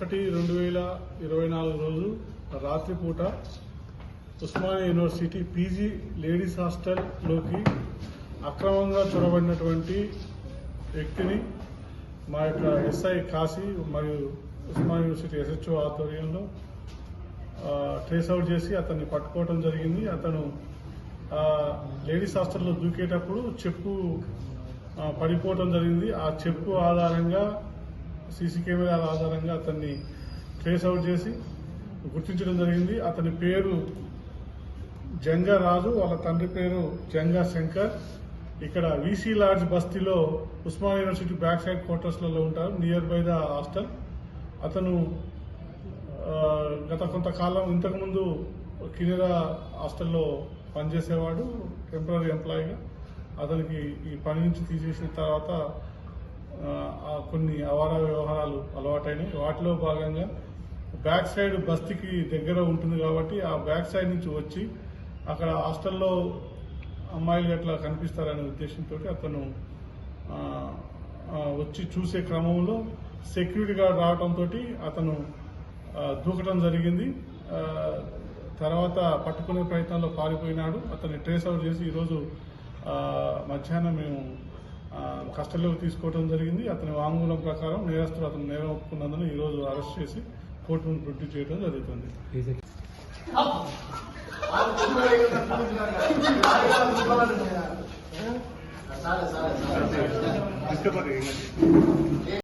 1/2024 రోజు రాత్రిపూట Osmania university PG ladies హాస్టల్లోకి అక్రమంగా చొరబడినటువంటి వ్యక్తిని మా యొక్క ఎస్ఐ కాశీ మరియు ఉస్మానియా యూనివర్సిటీ ఎస్హెచ్ఓ ఆధ్వర్యంలో ట్రేస్ అవుట్ చేసి అతన్ని పట్టుకోవడం జరిగింది. అతను లేడీస్ హాస్టల్లో దూకేటప్పుడు చెప్పు పడిపోవడం జరిగింది. ఆ చెప్పు ఆధారంగా సీసీ కెమెరాల ఆధారంగా అతన్ని ట్రేస్ అవుట్ చేసి గుర్తించడం జరిగింది. అతని పేరు జంగా రాజు, వాళ్ళ తండ్రి పేరు జంగా శంకర్. ఇక్కడ వీసీ లాడ్జ్ బస్తీలో ఉస్మానియా యూనివర్సిటీ బ్యాక్ సైడ్ క్వార్టర్స్లలో ఉంటారు, నియర్ బై ద హాస్టల్. అతను గత కొంతకాలం ఇంతకుముందు కినెరా హాస్టల్లో పనిచేసేవాడు, టెంపరీ ఎంప్లాయీగా. అతనికి ఈ పని నుంచి తీసేసిన తర్వాత కొన్ని అవారా వ్యవహారాలు అలవాటైనాయి. వాటిలో భాగంగా బ్యాక్ సైడ్ బస్తీకి దగ్గర ఉంటుంది కాబట్టి ఆ బ్యాక్ సైడ్ నుంచి వచ్చి అక్కడ హాస్టల్లో అమ్మాయిలు ఎట్లా కనిపిస్తారనే ఉద్దేశంతో అతను వచ్చి చూసే క్రమంలో సెక్యూరిటీ గార్డ్ రావడంతో అతను దూకడం జరిగింది. తర్వాత పట్టుకునే ప్రయత్నంలో పారిపోయినాడు. అతన్ని ట్రేస్ అవుట్ చేసి ఈరోజు మధ్యాహ్నం మేము కస్టడీలోకి తీసుకోవడం జరిగింది. అతని వాంగ్మూలం ప్రకారం నేరస్తుడు అతను నేరం ఒప్పుకున్నందున ఈరోజు అరెస్ట్ చేసి కోర్టు ముందు ప్రొడ్యూస్ చేయడం జరుగుతుంది. సరే